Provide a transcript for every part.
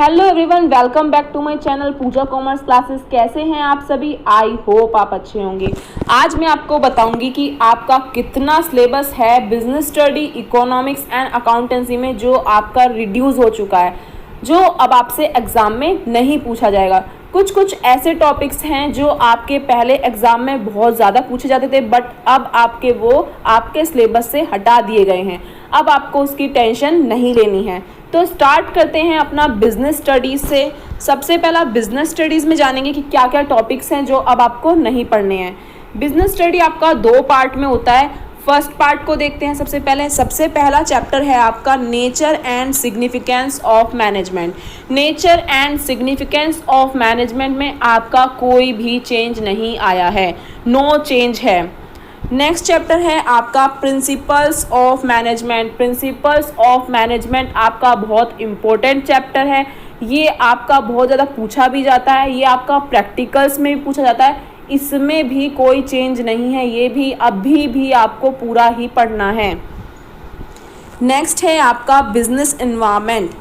Hello everyone, welcome back to my channel Pooja commerce classes. कैसे हैं आप सभी? आई होप आप अच्छे होंगे। आज मैं आपको बताऊंगी कि आपका कितना सिलेबस है business study, economics and accountancy में जो आपका रिड्यूस हो चुका है, जो अब आपसे एग्ज़ाम में नहीं पूछा जाएगा। कुछ ऐसे टॉपिक्स हैं जो आपके पहले एग्ज़ाम में बहुत ज़्यादा पूछे जाते थे, बट अब आपके सिलेबस से हटा दिए गए हैं। अब आपको उसकी टेंशन नहीं लेनी है। तो स्टार्ट करते हैं अपना बिजनेस स्टडीज़ से। सबसे पहला बिजनेस स्टडीज़ में जानेंगे कि क्या क्या टॉपिक्स हैं जो अब आपको नहीं पढ़ने हैं। बिजनेस स्टडी आपका 2 पार्ट में होता है। फर्स्ट पार्ट को देखते हैं। सबसे पहला चैप्टर है आपका nature and significance of management. Nature and significance of management में आपका कोई भी चेंज नहीं आया है, नो चेंज है। नेक्स्ट चैप्टर है आपका principles of management. Principles of management आपका बहुत इम्पोर्टेंट चैप्टर है। ये आपका बहुत ज़्यादा पूछा भी जाता है, ये आपका प्रैक्टिकल्स में भी पूछा जाता है। इसमें भी कोई चेंज नहीं है, ये भी अभी भी आपको पूरा ही पढ़ना है। नेक्स्ट है आपका बिजनेस एनवायरनमेंट।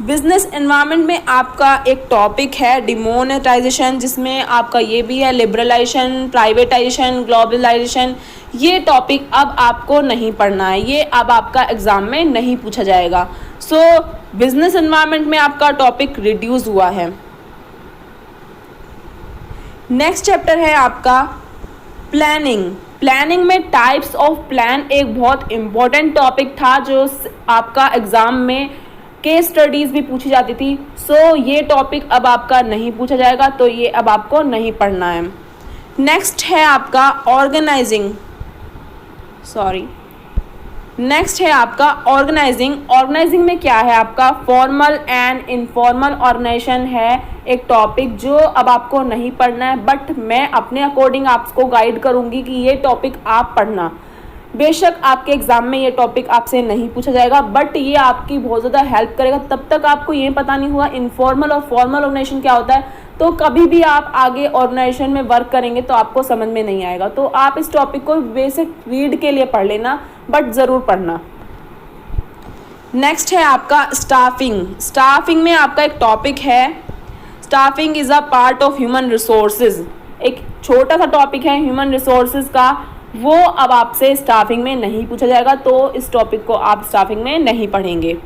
बिजनेस एनवायरनमेंट में आपका एक टॉपिक है डिमोनेटाइजेशन, जिसमें आपका ये भी है लिबरलाइजेशन, प्राइवेटाइजेशन, ग्लोबलाइजेशन। ये टॉपिक अब आपको नहीं पढ़ना है, ये अब आपका एग्ज़ाम में नहीं पूछा जाएगा। सो बिजनेस एनवायरनमेंट में आपका टॉपिक रिड्यूस हुआ है। नेक्स्ट चैप्टर है आपका प्लानिंग। प्लानिंग में टाइप्स ऑफ प्लान एक बहुत इम्पोर्टेंट टॉपिक था, जो आपका एग्ज़ाम में केस स्टडीज़ भी पूछी जाती थी। सो ये टॉपिक अब आपका नहीं पूछा जाएगा, तो ये अब आपको नहीं पढ़ना है। नेक्स्ट है आपका ऑर्गेनाइजिंग। ऑर्गेनाइजिंग में क्या है आपका फॉर्मल एंड इनफॉर्मल ऑर्गेनाइजेशन है एक टॉपिक जो अब आपको नहीं पढ़ना है, बट मैं अपने अकॉर्डिंग आपको गाइड करूँगी कि ये टॉपिक आप पढ़ना। बेशक आपके एग्ज़ाम में ये टॉपिक आपसे नहीं पूछा जाएगा, बट ये आपकी बहुत ज़्यादा हेल्प करेगा। तब तक आपको ये पता नहीं हुआ इनफॉर्मल और फॉर्मल ऑर्गेनाइजेशन क्या होता है, तो कभी भी आप आगे ऑर्गेनाइजेशन में वर्क करेंगे तो आपको समझ में नहीं आएगा। तो आप इस टॉपिक को बेसिक रीड के लिए पढ़ लेना, बट ज़रूर पढ़ना। नेक्स्ट है आपका स्टाफिंग। स्टाफिंग में आपका एक टॉपिक है staffing is a part of human resources. एक छोटा सा टॉपिक है ह्यूमन रिसोर्सेज का, वो अब आपसे स्टाफिंग में नहीं पूछा जाएगा, तो इस टॉपिक को आप स्टाफिंग में नहीं पढ़ेंगे।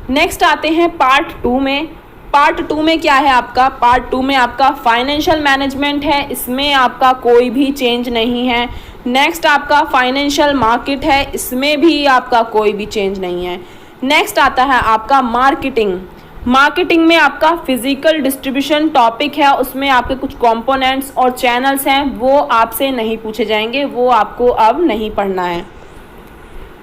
नेक्स्ट आते हैं पार्ट 2 में। पार्ट 2 में क्या है आपका? पार्ट 2 में आपका फाइनेंशियल मैनेजमेंट है, इसमें आपका कोई भी चेंज नहीं है। नेक्स्ट आपका फाइनेंशियल मार्केट है, इसमें भी आपका कोई भी चेंज नहीं है। नेक्स्ट आता है आपका मार्केटिंग। मार्केटिंग में आपका फिजिकल डिस्ट्रीब्यूशन टॉपिक है, उसमें आपके कुछ कंपोनेंट्स और चैनल्स हैं, वो आपसे नहीं पूछे जाएंगे, वो आपको अब नहीं पढ़ना है।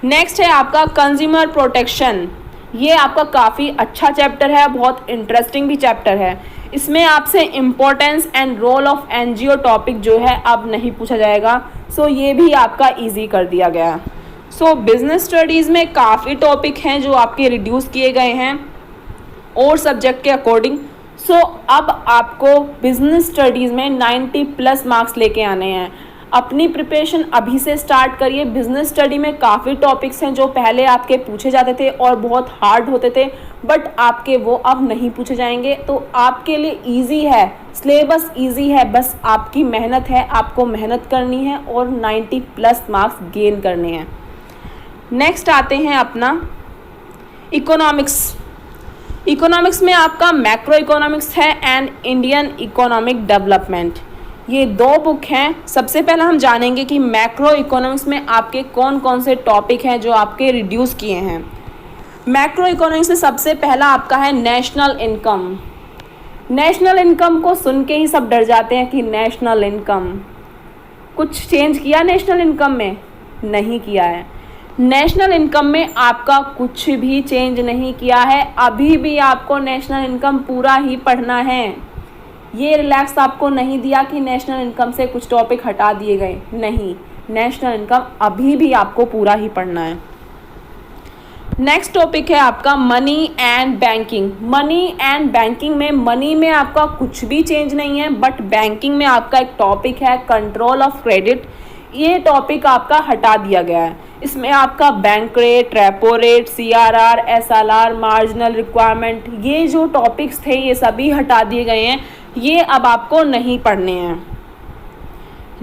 नेक्स्ट है आपका कंज्यूमर प्रोटेक्शन। ये आपका काफ़ी अच्छा चैप्टर है, बहुत इंटरेस्टिंग भी चैप्टर है। इसमें आपसे importance and role of NGO topic जो है अब नहीं पूछा जाएगा, सो ये भी आपका ईजी कर दिया गया। सो बिजनेस स्टडीज़ में काफ़ी टॉपिक हैं जो आपके रिड्यूस किए गए हैं और सब्जेक्ट के अकॉर्डिंग। सो अब आपको बिजनेस स्टडीज़ में 90+ मार्क्स लेके आने हैं। अपनी प्रिपरेशन अभी से स्टार्ट करिए। बिजनेस स्टडी में काफ़ी टॉपिक्स हैं जो पहले आपके पूछे जाते थे और बहुत हार्ड होते थे, बट आपके वो अब नहीं पूछे जाएंगे। तो आपके लिए इजी है, सिलेबस इजी है, बस आपकी मेहनत है, आपको मेहनत करनी है और 90+ मार्क्स गेन करने हैं। नेक्स्ट आते हैं अपना इकोनॉमिक्स। इकोनॉमिक्स में आपका मैक्रो इकोनॉमिक्स है एंड इंडियन इकोनॉमिक डेवलपमेंट। ये 2 बुक हैं। सबसे पहले हम जानेंगे कि मैक्रो इकोनॉमिक्स में आपके कौन कौन से टॉपिक हैं जो आपके रिड्यूस किए हैं। मैक्रो इकोनॉमिक्स में सबसे पहला आपका है नेशनल इनकम। नेशनल इनकम को सुन के ही सब डर जाते हैं कि नेशनल इनकम, कुछ चेंज किया नेशनल इनकम में? नहीं किया है। नेशनल इनकम में आपका कुछ भी चेंज नहीं किया है, अभी भी आपको नेशनल इनकम पूरा ही पढ़ना है। ये रिलैक्स आपको नहीं दिया कि नेशनल इनकम से कुछ टॉपिक हटा दिए गए, नहीं, नेशनल इनकम अभी भी आपको पूरा ही पढ़ना है। नेक्स्ट टॉपिक है आपका money and banking. Money and banking में मनी में आपका कुछ भी चेंज नहीं है, बट बैंकिंग में आपका एक टॉपिक है कंट्रोल ऑफ क्रेडिट। ये टॉपिक आपका हटा दिया गया है। इसमें आपका bank rate, repo rate, CRR, SLR, marginal requirement, ये जो टॉपिक्स थे ये सभी हटा दिए गए हैं, ये अब आपको नहीं पढ़ने हैं।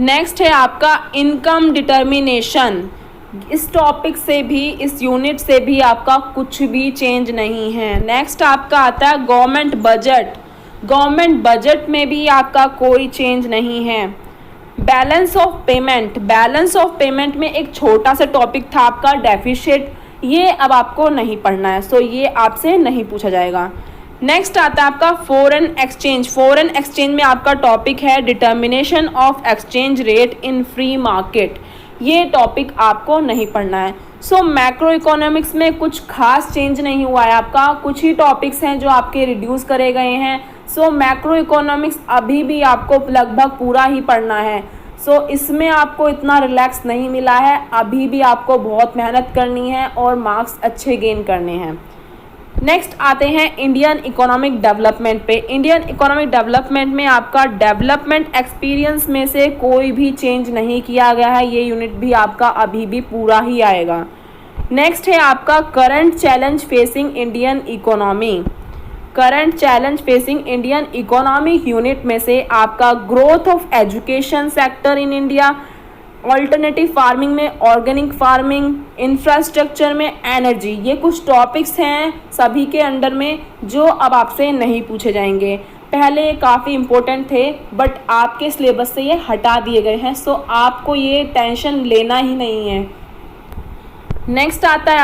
नेक्स्ट है आपका इनकम डिटर्मिनेशन। इस टॉपिक से भी, इस यूनिट से भी आपका कुछ भी चेंज नहीं है। नेक्स्ट आपका आता है गवर्नमेंट बजट। गवर्नमेंट बजट में भी आपका कोई चेंज नहीं है। Balance of payment, balance of payment में एक छोटा सा टॉपिक था आपका डेफिसिट, ये अब आपको नहीं पढ़ना है, सो ये आपसे नहीं पूछा जाएगा। नेक्स्ट आता है आपका फॉरेन एक्सचेंज। फॉरेन एक्सचेंज में आपका टॉपिक है determination of exchange rate in free market, ये टॉपिक आपको नहीं पढ़ना है। सो मैक्रो इकोनॉमिक्स में कुछ खास चेंज नहीं हुआ है आपका, कुछ ही टॉपिक्स हैं जो आपके रिड्यूस करे गए हैं। सो मैक्रो इकोनॉमिक्स अभी भी आपको लगभग पूरा ही पढ़ना है। सो इसमें आपको इतना रिलैक्स नहीं मिला है, अभी भी आपको बहुत मेहनत करनी है और मार्क्स अच्छे गेन करने हैं। नेक्स्ट आते हैं इंडियन इकोनॉमिक डेवलपमेंट पे। इंडियन इकोनॉमिक डेवलपमेंट में आपका डेवलपमेंट एक्सपीरियंस में से कोई भी चेंज नहीं किया गया है, ये यूनिट भी आपका अभी भी पूरा ही आएगा। नेक्स्ट है आपका current challenge facing Indian economy. Current challenge facing Indian economic unit में से आपका growth of education sector in India, alternative farming में ऑर्गेनिक फार्मिंग, इंफ्रास्ट्रक्चर में एनर्जी, ये कुछ टॉपिक्स हैं सभी के अंडर में जो अब आपसे नहीं पूछे जाएंगे। पहले ये काफ़ी इम्पोर्टेंट थे बट आपके सिलेबस से ये हटा दिए गए हैं, सो आपको ये टेंशन लेना ही नहीं है। नेक्स्ट आता है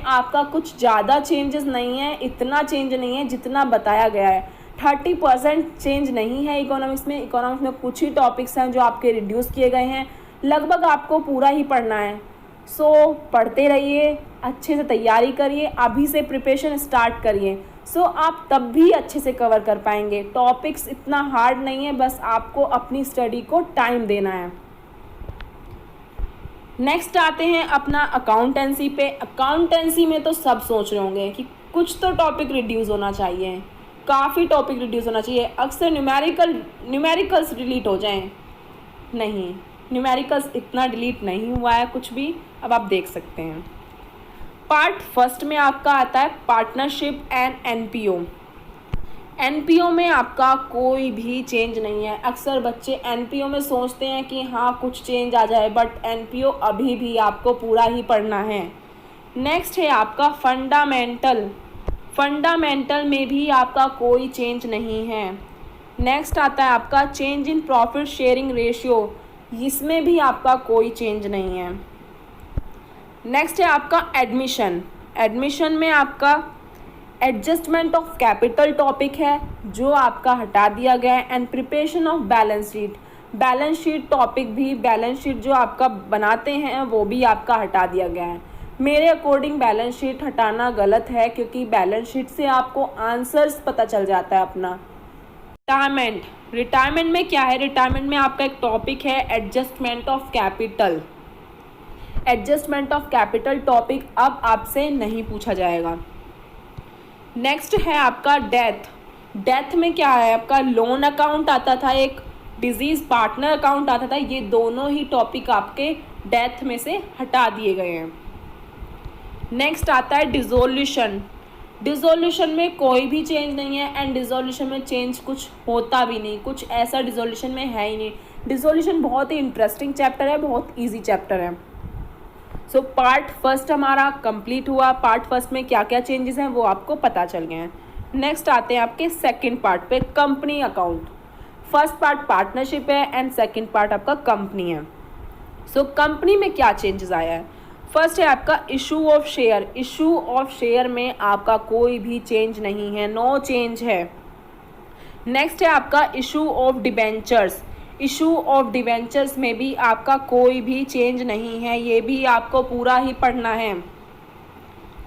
आपका कुछ ज़्यादा चेंजेस नहीं है, इतना चेंज नहीं है जितना बताया गया है। 30% चेंज नहीं है इकोनॉमिक्स में। इकोनॉमिक्स में कुछ ही टॉपिक्स हैं जो आपके रिड्यूस किए गए हैं, लगभग आपको पूरा ही पढ़ना है। सो पढ़ते रहिए, अच्छे से तैयारी करिए, अभी से प्रिपरेशन स्टार्ट करिए, सो आप तब भी अच्छे से कवर कर पाएंगे। टॉपिक्स इतना हार्ड नहीं है, बस आपको अपनी स्टडी को टाइम देना है। नेक्स्ट आते हैं अपना अकाउंटेंसी पे। अकाउंटेंसी में तो सब सोच रहे होंगे कि कुछ तो टॉपिक रिड्यूस होना चाहिए, काफ़ी टॉपिक रिड्यूस होना चाहिए, अक्सर न्यूमेरिकल्स डिलीट हो जाएं। नहीं, न्यूमेरिकल्स इतना डिलीट नहीं हुआ है कुछ भी, अब आप देख सकते हैं। पार्ट फर्स्ट में आपका आता है पार्टनरशिप एंड एनपीओ। एनपीओ में आपका कोई भी चेंज नहीं है। अक्सर बच्चे एनपीओ में सोचते हैं कि हाँ कुछ चेंज आ जाए, बट एनपीओ अभी भी आपको पूरा ही पढ़ना है। नेक्स्ट है आपका फंडामेंटल। फंडामेंटल में भी आपका कोई चेंज नहीं है। नेक्स्ट आता है आपका change in profit sharing ratio, इसमें भी आपका कोई चेंज नहीं है। नेक्स्ट है आपका एडमिशन। एडमिशन में आपका एडजस्टमेंट ऑफ कैपिटल टॉपिक है जो आपका हटा दिया गया है, and preparation of balance sheet. Balance sheet topic भी, बैलेंस शीट जो आपका बनाते हैं वो भी आपका हटा दिया गया है। मेरे अकॉर्डिंग बैलेंस शीट हटाना गलत है, क्योंकि बैलेंस शीट से आपको आंसर्स पता चल जाता है अपना। रिटायरमेंट। रिटायरमेंट में क्या है, रिटायरमेंट में आपका एक टॉपिक है adjustment of capital. Adjustment of capital topic अब आपसे नहीं पूछा जाएगा। नेक्स्ट है आपका डेथ। डेथ में क्या है, आपका लोन अकाउंट आता था, एक डिजीज पार्टनर अकाउंट आता था, ये दोनों ही टॉपिक आपके डेथ में से हटा दिए गए हैं। नेक्स्ट आता है डिसोल्यूशन। डिसोल्यूशन में कोई भी चेंज नहीं है, एंड डिसोल्यूशन में चेंज कुछ होता भी नहीं, कुछ ऐसा डिसोल्यूशन में है ही नहीं। डिसोल्यूशन बहुत ही इंटरेस्टिंग चैप्टर है, बहुत ईजी चैप्टर है। सो पार्ट फर्स्ट हमारा कंप्लीट हुआ। पार्ट फर्स्ट में क्या क्या चेंजेस हैं वो आपको पता चल गए हैं। नेक्स्ट आते हैं आपके सेकंड पार्ट पे, company account. First part partnership है एंड सेकंड पार्ट आपका कंपनी है। सो कंपनी में क्या चेंजेस आया है, फर्स्ट है आपका issue of share. Issue of share में आपका कोई भी चेंज नहीं है, नो चेंज है। नेक्स्ट है आपका issue of debentures. Issue of debentures में भी आपका कोई भी चेंज नहीं है, ये भी आपको पूरा ही पढ़ना है।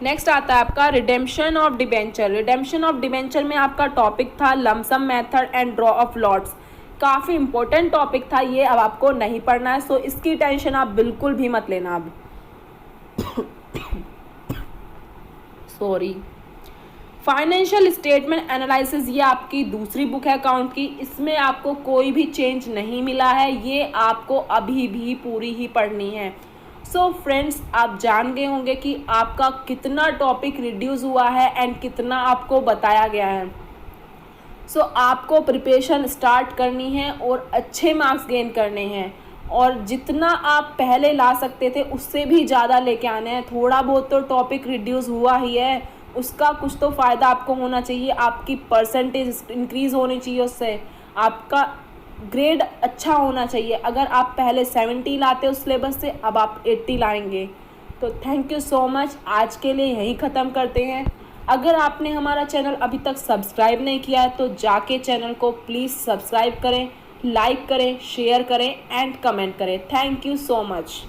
नेक्स्ट आता है आपका redemption of debenture. Redemption of debenture में आपका टॉपिक था lump sum method and draw of lots, काफ़ी इंपॉर्टेंट टॉपिक था ये, अब आपको नहीं पढ़ना है, सो इसकी टेंशन आप बिल्कुल भी मत लेना अब। सॉरी। फाइनेंशियल स्टेटमेंट एनालिसिस, ये आपकी दूसरी बुक है अकाउंट की, इसमें आपको कोई भी चेंज नहीं मिला है, ये आपको अभी भी पूरी ही पढ़नी है। सो फ्रेंड्स, आप जान गए होंगे कि आपका कितना टॉपिक रिड्यूस हुआ है एंड कितना आपको बताया गया है। सो आपको प्रिपरेशन स्टार्ट करनी है और अच्छे मार्क्स गेन करने हैं, और जितना आप पहले ला सकते थे उससे भी ज़्यादा लेके आने हैं। थोड़ा बहुत तो टॉपिक रिड्यूस हुआ ही है, उसका कुछ तो फ़ायदा आपको होना चाहिए, आपकी परसेंटेज इंक्रीज़ होनी चाहिए, उससे आपका ग्रेड अच्छा होना चाहिए। अगर आप पहले 70 लाते उस सिलेबस से, अब आप 80 लाएंगे। तो थैंक यू सो मच, आज के लिए यहीं ख़त्म करते हैं। अगर आपने हमारा चैनल अभी तक सब्सक्राइब नहीं किया है तो जाके चैनल को प्लीज़ सब्सक्राइब करें, लाइक करें, शेयर करें एंड कमेंट करें। Thank you so much.